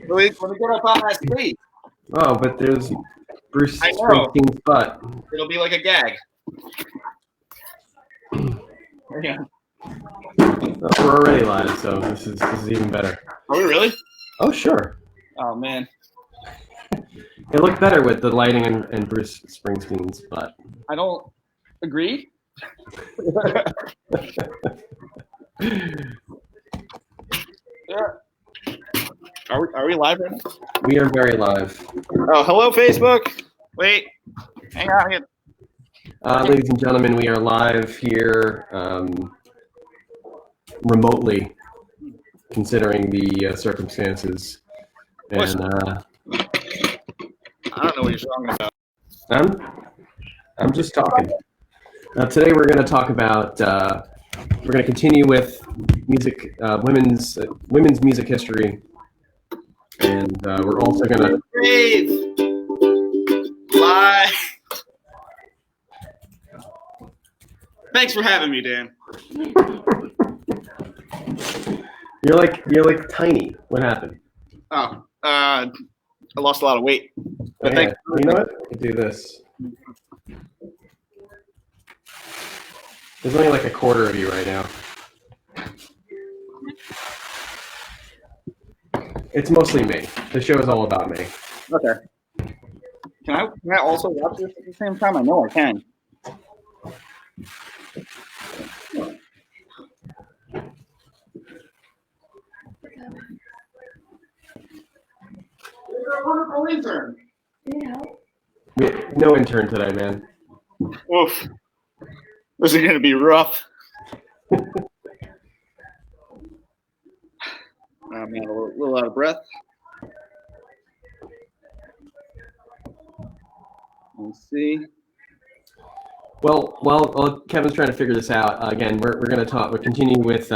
Let me get up on that stage. Oh, but there's Bruce I know. Springsteen's butt. It'll be like a gag. Yeah. We're already live, so this is even better. Are we really? Oh, sure. Oh, man. It looked better with the lighting and Bruce Springsteen's butt. I don't agree. Yeah. Are we live right now? We are very live. Oh, hello, Facebook. Wait. Hang on. Ladies and gentlemen, we are live here remotely, considering the circumstances. And I don't know what you're talking about. I'm just talking. Today we're going to talk about. We're going to continue with music, women's music history, and we're also going to. Brave. Live. Thanks for having me, Dan. You're like tiny. What happened? Oh, I lost a lot of weight. But You know what? I can do this. There's only like a quarter of you right now. It's mostly me. The show is all about me. Okay. Can I also watch this at the same time? I know I can. You're a wonderful intern. No intern today, man. Oof. This is going to be rough. Oh, man, a little out of breath. Let's see. Well, while Kevin's trying to figure this out, again, we're going to talk. We're continuing with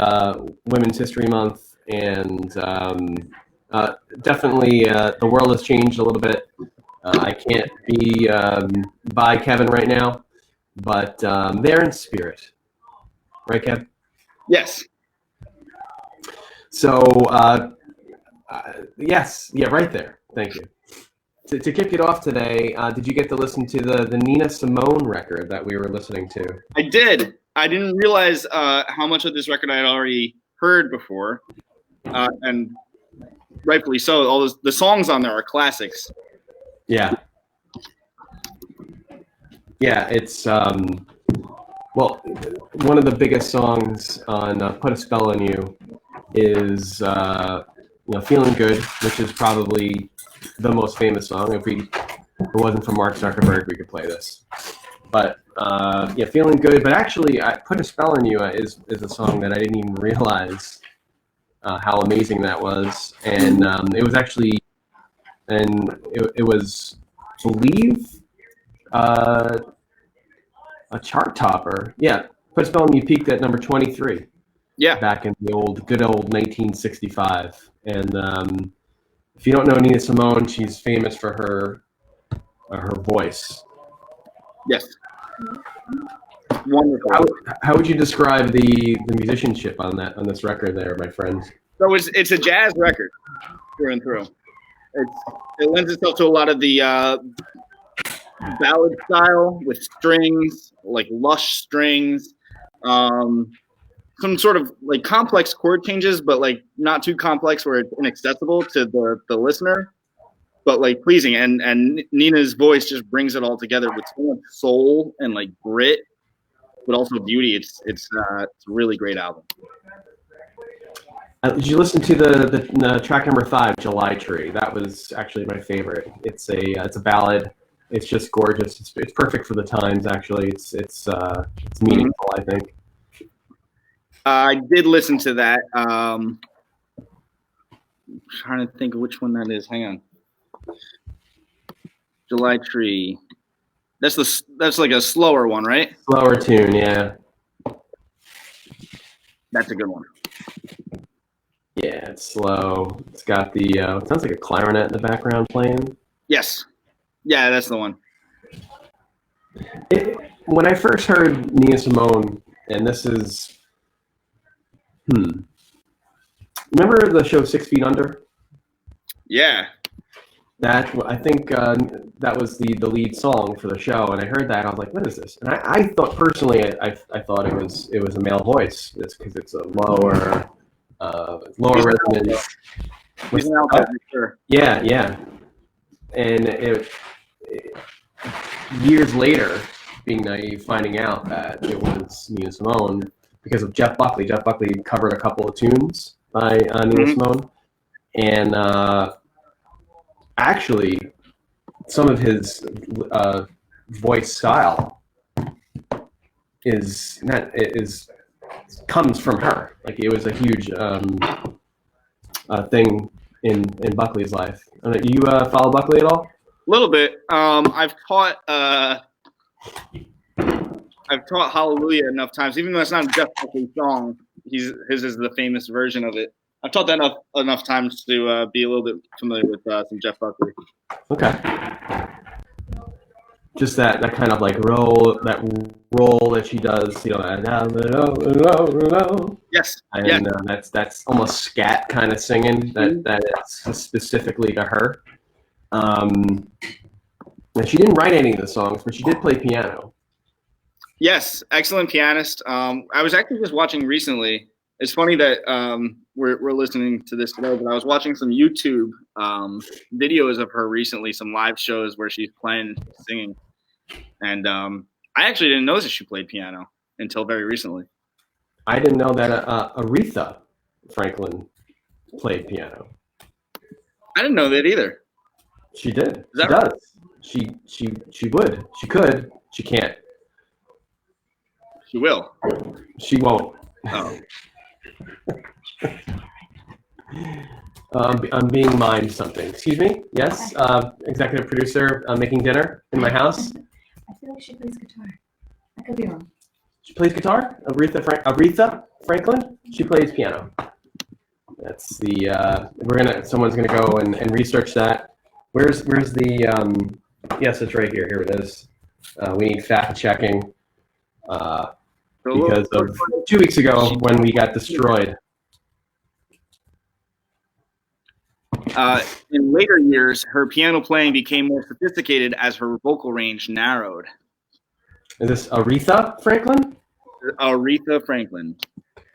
Women's History Month, and definitely the world has changed a little bit. I can't be by Kevin right now, but they're in spirit, right, Kev? Yes. So yes, yeah, right there. Thank you. To kick it off today, did you get to listen to the Nina Simone record that we were listening to? I did. I didn't realize how much of this record I had already heard before, and rightfully so. All the songs on there are classics. Yeah. Yeah, it's well, one of the biggest songs on "Put a Spell on You" is "Feeling Good," which is probably the most famous song. If it wasn't for Mark Zuckerberg, we could play this. But yeah, "Feeling Good." But actually, "Put a Spell on You" is a song that I didn't even realize how amazing that was, and it was actually, and it was, I believe, a chart topper. Yeah, "Put a Spell on You" peaked at number 23. Yeah. Back in the good old 1965, and if you don't know Nina Simone, she's famous for her voice. Yes. Wonderful. How would you describe the musicianship on this record, there, my friend? So it's a jazz record through and through. It lends itself to a lot of the ballad style with strings, like lush strings, some sort of like complex chord changes, but like not too complex where it's inaccessible to the listener, but like pleasing. And Nina's voice just brings it all together with so much soul and like grit, but also beauty. It's a really great album. Did you listen to the track number 5, "July Tree"? That was actually my favorite. It's a ballad. It's just gorgeous. It's perfect for the times. Actually, it's meaningful. I think. I did listen to that. I'm trying to think of which one that is. Hang on. "July Tree." That's like a slower one, right? Slower tune, yeah. That's a good one. Yeah, it's slow. It's got the it sounds like a clarinet in the background playing. Yes. Yeah, that's the one. When I first heard Nina Simone, and this is, remember the show 6 Feet Under? Yeah. That I think that was the lead song for the show, and I heard that I was like, "What is this?" And I thought personally, I thought it was a male voice. It's because it's a lower He's an resonance. alto. He's an alto, for sure. Yeah, yeah. And years later, being naive, finding out that it was Nina Simone because of Jeff Buckley. Jeff Buckley covered a couple of tunes by Nina Simone, and actually, some of his voice style comes from her. Like it was a huge thing in Buckley's life. You follow Buckley at all? A little bit. I've taught Hallelujah enough times, even though it's not a Jeff Buckley song. His is the famous version of it. I've taught that enough times to be a little bit familiar with some Jeff Buckley. Okay. Just that kind of like roll that she does, you know. Yes. And Yeah. that's almost scat kind of singing that is specifically to her. And she didn't write any of the songs, but she did play piano. Yes, excellent pianist. I was actually just watching recently. It's funny that we're listening to this today, but I was watching some YouTube videos of her recently, some live shows where she's playing, singing, and I actually didn't know that she played piano until very recently. I didn't know that Aretha Franklin played piano. I didn't know that either. She did. She does. She would. She could. She can't. She will. She won't. Oh. I'm being mimed something. Excuse me? Yes? Executive producer making dinner in my house. I feel like she plays guitar. I could be wrong. She plays guitar? Aretha Franklin? She plays piano. That's the someone's gonna go and research that. Where's the yes, it's right here. Here it is. We need fact checking. Because of 2 weeks ago when we got destroyed. In later years, her piano playing became more sophisticated as her vocal range narrowed. Is this Aretha Franklin? Aretha Franklin.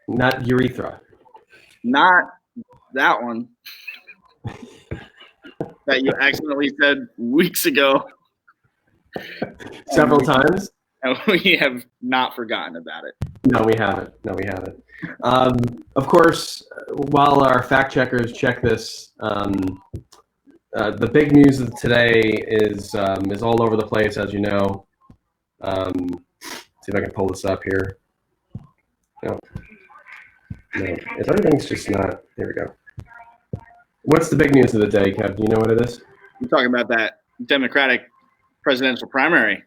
Not urethra. Not that one that you accidentally said weeks ago. Several times. And we have not forgotten about it. No, we haven't. Of course, while our fact checkers check this, the big news of today is all over the place, as you know. See if I can pull this up here. No, everything's just not. There we go. What's the big news of the day, Kev? Do you know what it is? You're talking about that Democratic presidential primary.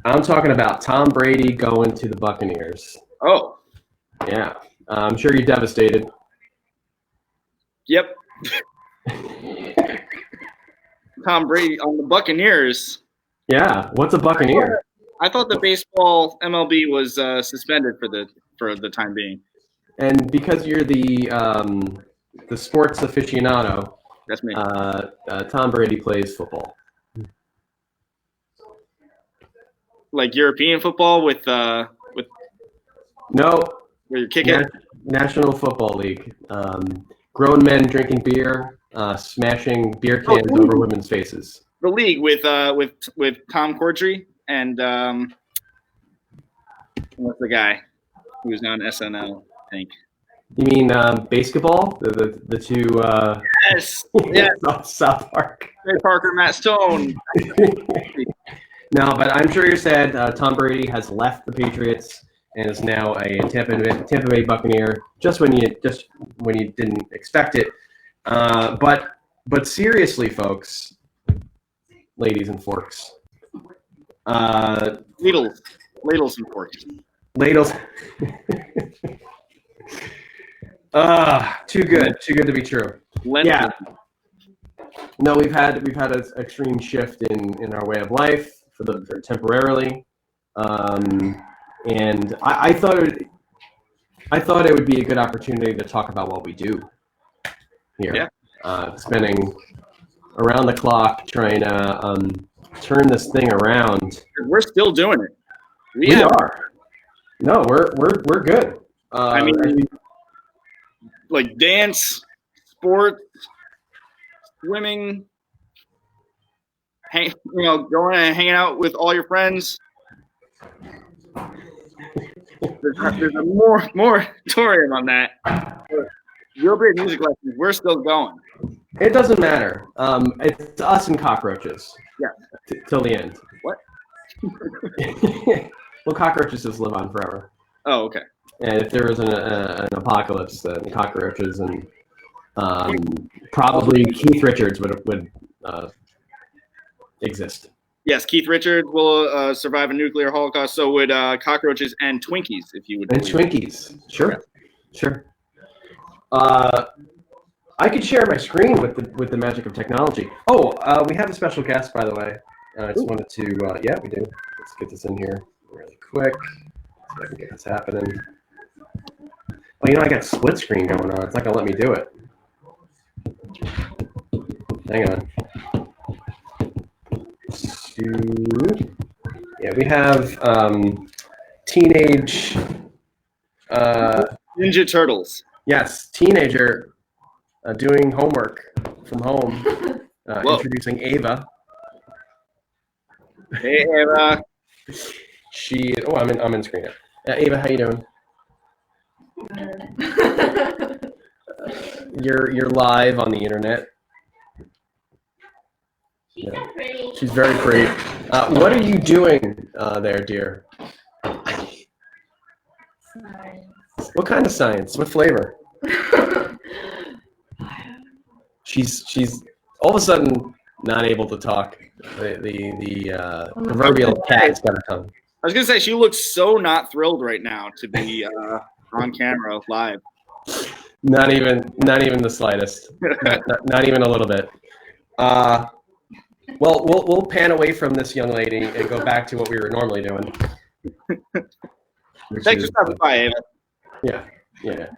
I'm talking about Tom Brady going to the Buccaneers. Oh. Yeah. I'm sure you're devastated. Yep. Tom Brady on the Buccaneers. Yeah. What's a Buccaneer? I thought the baseball MLB was suspended for the time being. And because you're the sports aficionado, that's me. Tom Brady plays football. Like European football with no, where you're kicking National Football League. Grown men drinking beer, smashing beer cans over women's faces. The league with Tom Cordry and what's the guy who's on SNL? I think. You mean basketball? The two. Yes. Yes. South Park. Trey Parker, Matt Stone. No, but I'm sure you're sad. Tom Brady has left the Patriots and is now a Tampa Bay Buccaneer. Just when you didn't expect it. But seriously, folks, ladies and forks. Ladles and forks. Ladles. Too good to be true. Yeah. No, we've had an extreme shift in our way of life for temporarily, and I thought it would be a good opportunity to talk about what we do here. Yeah. Spending around the clock trying to turn this thing around. We're still doing it. We are. No, we're good. I mean, like dance, sports, swimming, going and hanging out with all your friends. There's a moratorium on that. Real Brave music lessons, we're still going. It doesn't matter. It's us and cockroaches. Yeah. Till the end. What? Well, cockroaches just live on forever. Oh, okay. And if there was an apocalypse, then cockroaches and probably Keith Richards would exist. Yes, Keith Richards will survive a nuclear holocaust. So would cockroaches and Twinkies, if you would. And Twinkies, sure, sure. I could share my screen with the magic of technology. Oh, we have a special guest, by the way. I just wanted to, yeah, we do. Let's get this in here really quick so I can get this happening. Well, I got split screen going on. It's not gonna let me do it. Hang on. Yeah, we have teenage. Ninja Turtles. Yes, teenager doing homework from home. Introducing Ava. Hey, Ava. I'm in screen now. Ava, how you doing? You're live on the internet. She's so pretty. She's very pretty. What are you doing there, dear? Science. What kind of science? What flavor? She's all of a sudden not able to talk. The proverbial cat's got her tongue. I was gonna say she looks so not thrilled right now to be on camera live. Not even the slightest. not even a little bit. Well, we'll pan away from this young lady and go back to what we were normally doing. Thanks for stopping by, Ava. Yeah.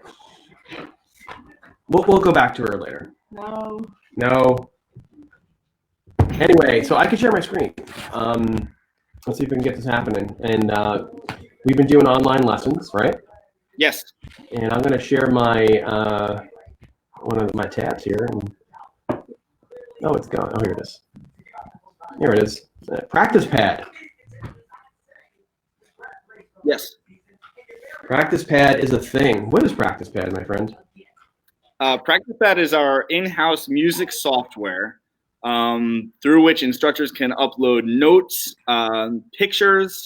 We'll go back to her later. No. Anyway, so I can share my screen. Let's see if we can get this happening. And we've been doing online lessons, right? Yes. And I'm going to share my one of my tabs here. Oh, it's gone. Oh, here it is. Here it is. Practice Pad. Yes. Practice Pad is a thing. What is Practice Pad, my friend? Practice Pad is our in-house music software through which instructors can upload notes, pictures,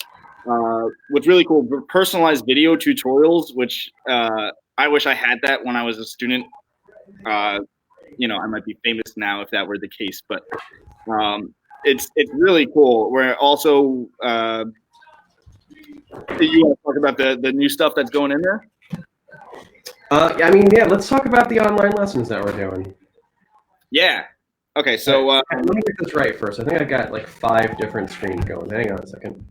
with really cool personalized video tutorials, which I wish I had that when I was a student. I might be famous now if that were the case, but it's really cool. We're also you want to talk about the new stuff that's going in there? Let's talk about the online lessons that we're doing. Yeah. Okay, so let me get this right first. I think I got like 5 different screens going. Hang on a second.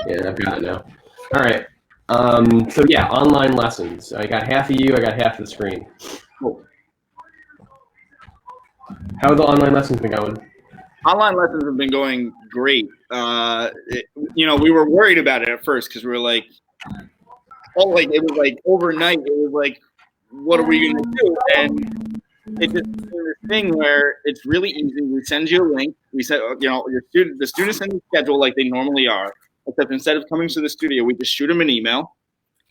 Yeah, I've got it now. All right. So yeah, online lessons. I got half of you. I got half of the screen. Cool. How have the online lessons been going? Online lessons have been going great. We were worried about it at first because we were like, it was like overnight. It was like, what are we gonna do? And it's just this thing where it's really easy. We send you a link. We said, the students send a schedule like they normally are, except instead of coming to the studio, we just shoot them an email.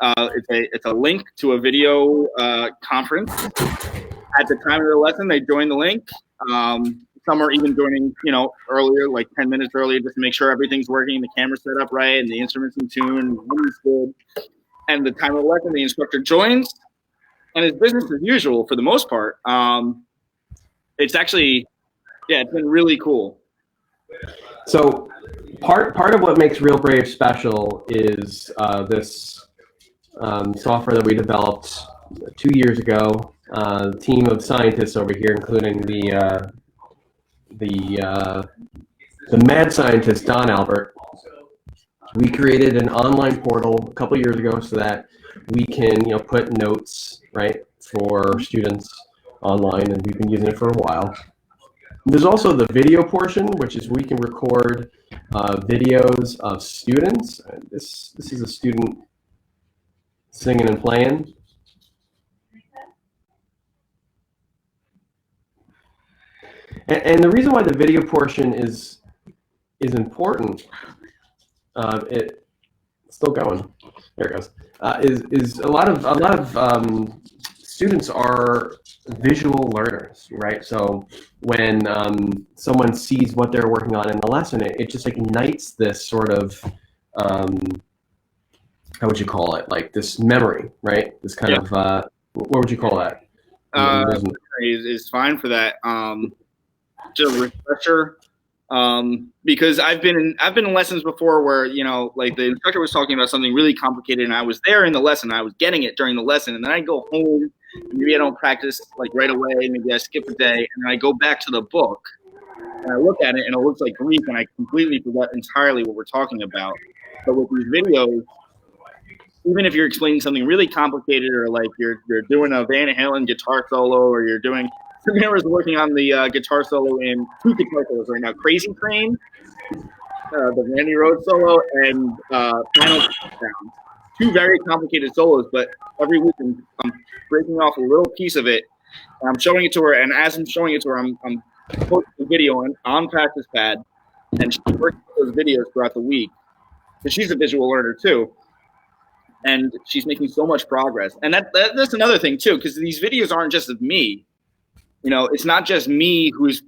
It's a link to a video conference. At the time of the lesson, they join the link. Some are even joining, earlier, like 10 minutes earlier, just to make sure everything's working, the camera's set up right, and the instrument's in tune, and everything's good. And the time of the lesson, the instructor joins, and it's business as usual for the most part. It's actually, it's been really cool. So part of what makes Real Brave special is this software that we developed 2 years ago. A team of scientists over here, including the mad scientist Don Albert. We created an online portal a couple years ago so that we can, put notes, right, for students online, and we've been using it for a while. There's also the video portion, which is we can record videos of students. This is a student singing and playing. And the reason why the video portion is important, it's still going. There it goes. Is a lot of students are visual learners, right? So when someone sees what they're working on in the lesson, it just ignites this sort of how would you call it? Like this memory, right? This kind of what would you call that? Is fine for that. Just a refresher. Because I've been in lessons before where, like the instructor was talking about something really complicated and I was there in the lesson, I was getting it during the lesson, and then I go home, maybe I don't practice like right away, maybe I skip a day, and then I go back to the book and I look at it and it looks like Greek and I completely forgot entirely what we're talking about. But with these videos, even if you're explaining something really complicated, or like you're doing a Van Halen guitar solo, or you're doing Samira's working on the guitar solo in 2 guitar solos right now, Crazy Train, the Randy Rhoads solo, and Final Sound. 2 very complicated solos, but every week I'm breaking off a little piece of it, and I'm showing it to her, and as I'm showing it to her, I'm posting the video on Practice Pad, and she works those videos throughout the week, because she's a visual learner too, and she's making so much progress. And that's another thing too, because these videos aren't just of me. It's not just me who's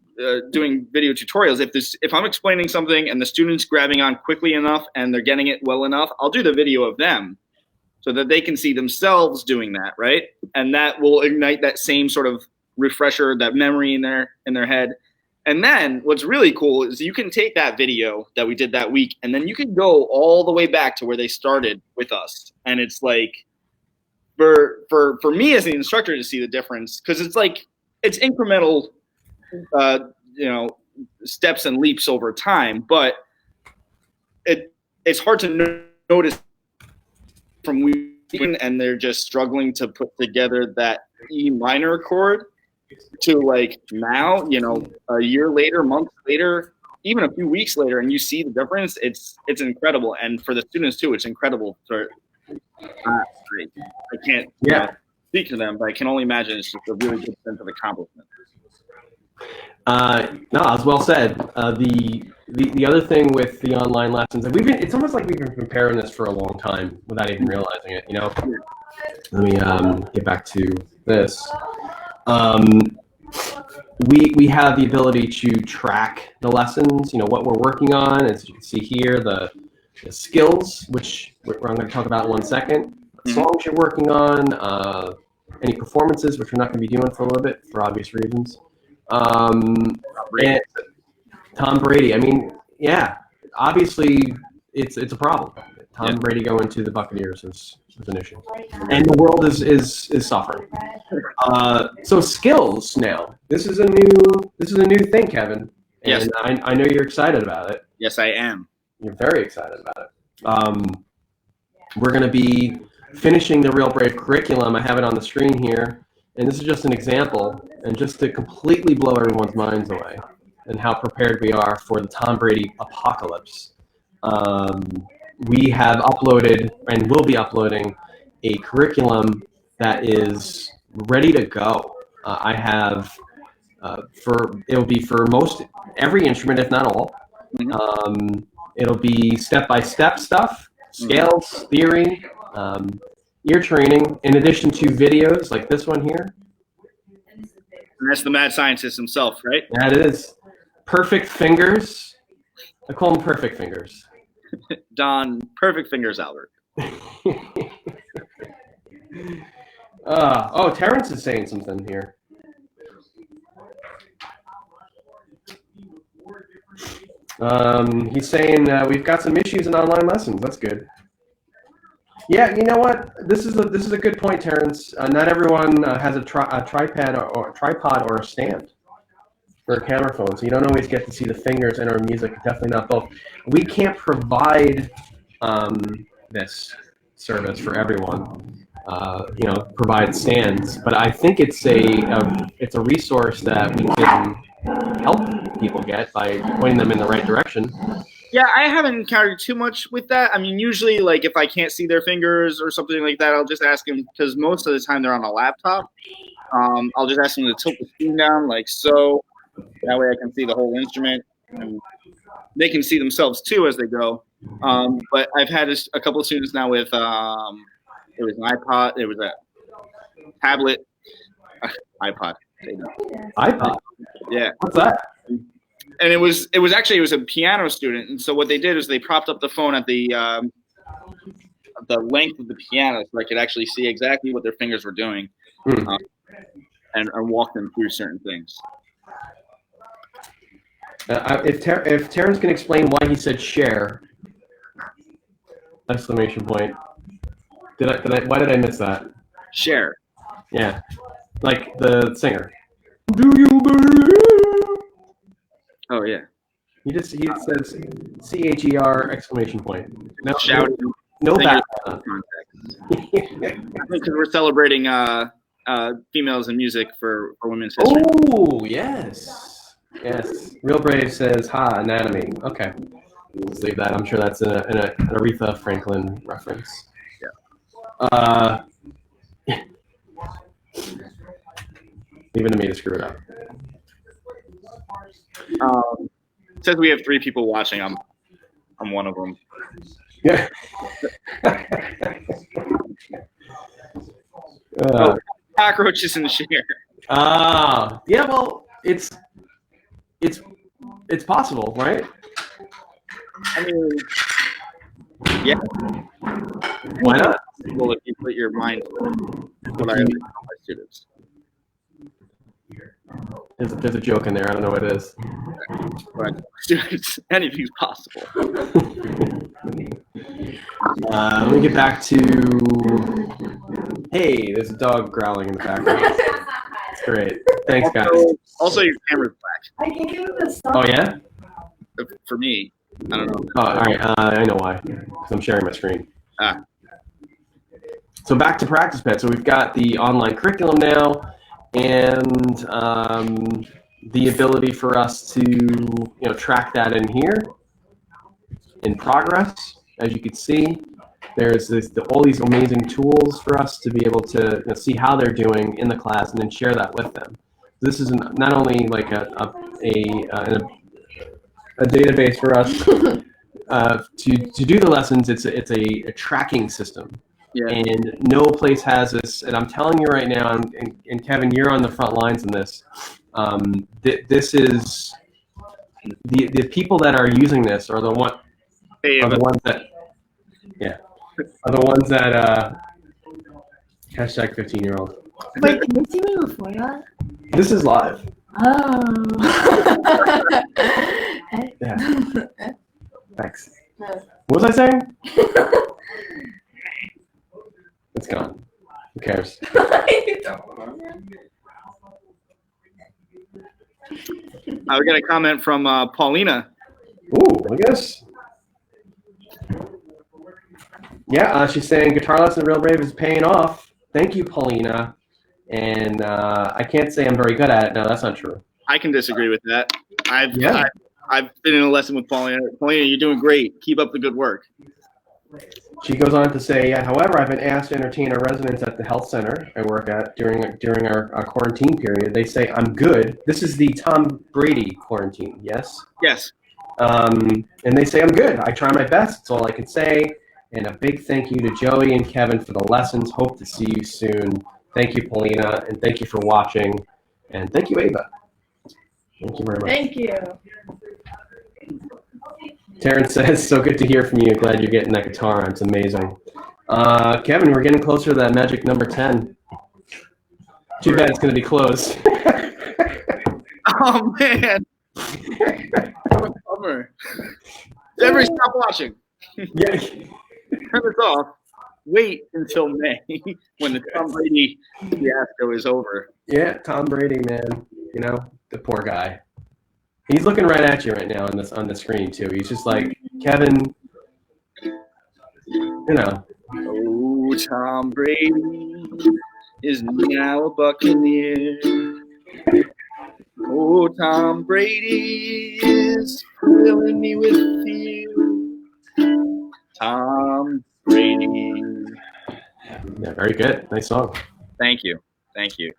doing video tutorials. If I'm explaining something and the student's grabbing on quickly enough and they're getting it well enough, I'll do the video of them so that they can see themselves doing that, right? And that will ignite that same sort of refresher, that memory in their head. And then what's really cool is you can take that video that we did that week, and then you can go all the way back to where they started with us. And it's like, for me as the instructor to see the difference, because it's like, it's incremental, steps and leaps over time, but it's hard to notice from week, and they're just struggling to put together that E minor chord to like now, a year later, months later, even a few weeks later, and you see the difference. It's incredible, and for the students too, it's incredible. I can't speak to them, but I can only imagine it's just a really good sense of accomplishment. No, as well said. The other thing with the online lessons, and it's almost like we've been preparing this for a long time without even realizing it. Let me get back to this. We have the ability to track the lessons, what we're working on. As you can see here, the skills, which I'm going to talk about in 1 second, songs you're working on, any performances, which we're not going to be doing for a little bit for obvious reasons. And Tom Brady, obviously it's a problem. Tom Brady going to the Buccaneers is an issue, and the world is suffering. So skills now. This is a new thing, Kevin. And yes, I know you're excited about it. Yes, I am. You're very excited about it. We're going to be finishing the Real Brave curriculum. I have it on the screen here, and this is just an example, and just to completely blow everyone's minds away and how prepared we are for the Tom Brady apocalypse. We have uploaded and will be uploading a curriculum that is ready to go. I have it'll be for every instrument, if not all. It'll be step-by-step stuff, scales, theory, ear training, in addition to videos like this one here. And that's the mad scientist himself, right? That is. Perfect Fingers. I call him Perfect Fingers. Don Perfect Fingers Albert. Terrence is saying something here. He's saying we've got some issues in online lessons. That's good. Yeah, you know what? This is a good point, Terrence. Not everyone has a tripod or a stand for a camera phone, so you don't always get to see the fingers in our music. Definitely not both. We can't provide this service for everyone. provide stands. But I think it's a resource that we can help people get by pointing them in the right direction. Yeah, I haven't encountered too much with that. I mean, usually, like, if I can't see their fingers or something like that, I'll just ask them, because most of the time they're on a laptop. I'll just ask them to tilt the screen down, like so. That way I can see the whole instrument, and they can see themselves, too, as they go. But I've had a couple of students now with, it was an iPod, it was a tablet, iPod. iPod? Yeah. What's that? And it was a piano student, and so what they did is they propped up the phone at the length of the piano, so I could actually see exactly what their fingers were doing, and walk them through certain things. If Terrence can explain why he said share! Exclamation point! Why did I miss that? Share. Yeah, like the singer. Do you believe? Oh yeah. He says CHER exclamation point. No shouting. No background. Because we're celebrating females in music for Women's History. Oh yes, yes. Real Brave says ha anatomy. Okay, let's leave that. I'm sure that's an Aretha Franklin reference. Yeah. Leave it to me to screw it up. It says we have 3 people watching. I'm one of them. Yeah. Cockroaches in the share. Yeah. Well, it's possible, right? I mean, yeah. Why not? Well, if you put your mind to it, what I tell my students. There's a joke in there. I don't know what it is. But students, anything's possible. Let me get back to. Hey, there's a dog growling in the background. That's great. Thanks, guys. Also, your camera's black. I can give it a stop. Oh yeah. For me, I don't know. Oh, all right. I know why. Because I'm sharing my screen. So back to Practice Pet. So we've got the online curriculum now, and the ability for us to track that in here in progress. As you can see, there's all these amazing tools for us to be able to see how they're doing in the class and then share that with them. This is not only like a database for us to do the lessons. It's a tracking system. Yeah. And no place has this. And I'm telling you right now, and Kevin, you're on the front lines in this. This is the people that are using this are the ones that hashtag 15-year-old. Wait, can you see me before that? This is live. Oh. Yeah. Thanks. What was I saying? It's gone. Who cares? We got a comment from Paulina. Ooh, I guess. Yeah, she's saying Guitar Lesson Real Brave is paying off. Thank you, Paulina. And I can't say I'm very good at it. No, that's not true. I can disagree with that. I've been in a lesson with Paulina. Paulina, you're doing great. Keep up the good work. She goes on to say, however, I've been asked to entertain our residents at the health center I work at during our quarantine period. They say I'm good. This is the Tom Brady quarantine, yes? Yes. And they say I'm good. I try my best. That's all I can say. And a big thank you to Joey and Kevin for the lessons. Hope to see you soon. Thank you, Paulina, and thank you for watching. And thank you, Ava. Thank you very much. Thank you. Terrence says, so good to hear from you. Glad you're getting that guitar. It's amazing. Kevin, we're getting closer to that magic number 10. Too bad it's going to be close. Oh, man. Bummer. Everybody stop watching. Yeah. Turn this off. Wait until May when the Tom Brady fiasco is over. Yeah, Tom Brady, man. The poor guy. He's looking right at you right now on the screen too. He's just like, Kevin, Oh, Tom Brady is now a Buccaneer. Oh, Tom Brady is filling me with fear. Tom Brady. Yeah, very good. Nice song. Thank you. Thank you.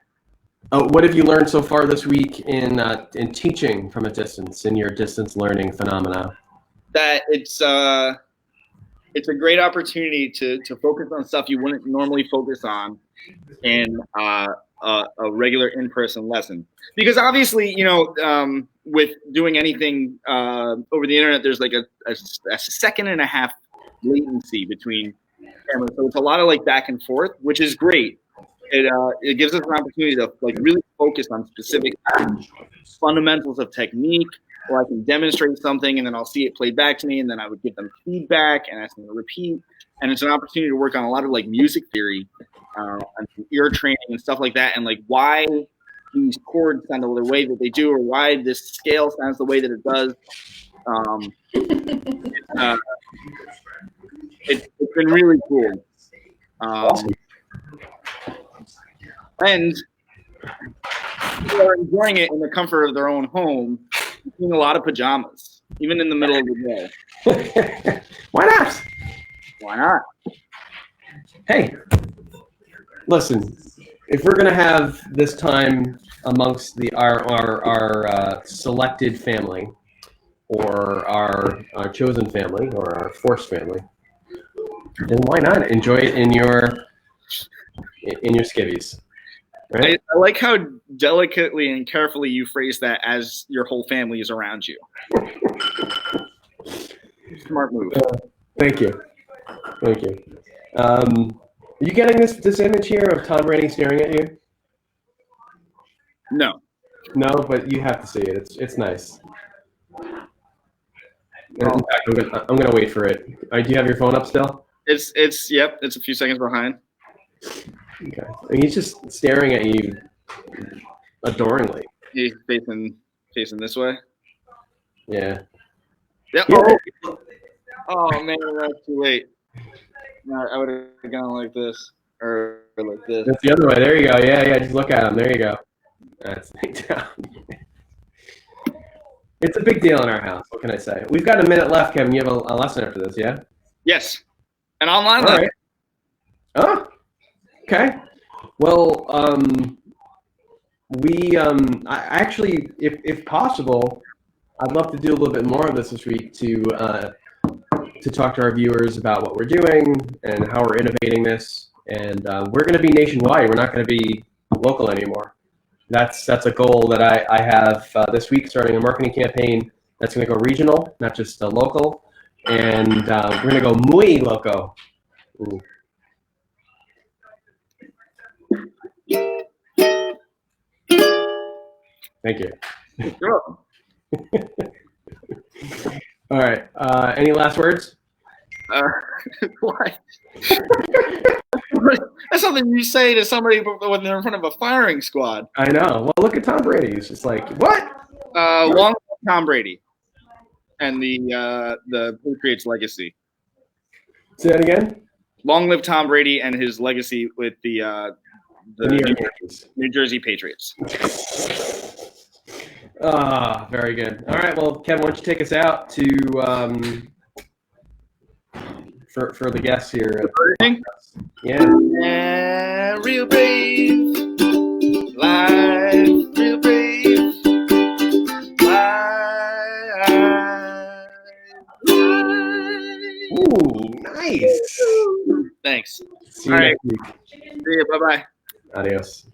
Oh, what have you learned so far this week in teaching from a distance, in your distance learning phenomena? That it's a great opportunity to focus on stuff you wouldn't normally focus on in a regular in-person lesson. Because obviously, with doing anything over the internet, there's like a second and a half latency between cameras. So it's a lot of like back and forth, which is great. It gives us an opportunity to like really focus on specific fundamentals of technique, or I can demonstrate something and then I'll see it played back to me, and then I would give them feedback and ask them to repeat. And it's an opportunity to work on a lot of like music theory and ear training and stuff like that, and like why these chords sound the way that they do, or why this scale sounds the way that it does. It's been really cool. And people are enjoying it in the comfort of their own home, using a lot of pajamas, even in the middle of the day. Why not? Why not? Hey, listen, if we're gonna have this time amongst our selected family, or our chosen family, or our forced family, then why not enjoy it in your skivvies? Right? I like how delicately and carefully you phrase that as your whole family is around you. Smart move. Thank you. Are you getting this image here of Tom Brady staring at you? No. No, but you have to see it. It's nice. In fact, I'm gonna wait for it. Do you have your phone up still? It's a few seconds behind. Okay. And he's just staring at you adoringly. He's facing this way. Yeah. Yeah. Oh man, that's too late. No, I would have gone like this or like this. That's the other way. There you go. Yeah. Just look at him. There you go. That's big down. It's a big deal in our house. What can I say? We've got a minute left, Kevin. You have a lesson after this, yeah? Yes. An online All lesson. right. Oh. Okay. Well, I actually, if possible, I'd love to do a little bit more of this week to talk to our viewers about what we're doing and how we're innovating this. And we're going to be nationwide. We're not going to be local anymore. That's a goal that I have this week, starting a marketing campaign that's going to go regional, not just local. And we're going to go muy loco. Ooh. Thank you. Sure. All right. Any last words? What? That's something you say to somebody when they're in front of a firing squad. I know. Well, look at Tom Brady. He's just like, what? Long live Tom Brady and the Patriots legacy. Say that again? Long live Tom Brady and his legacy with the New Jersey Patriots. Very good. All right. Well, Kevin, why don't you take us out to for the guests here? Yeah. And real brave, live, real brave, live. Ooh, nice. Thanks. See you All next right. week. See you. Bye-bye. Adios.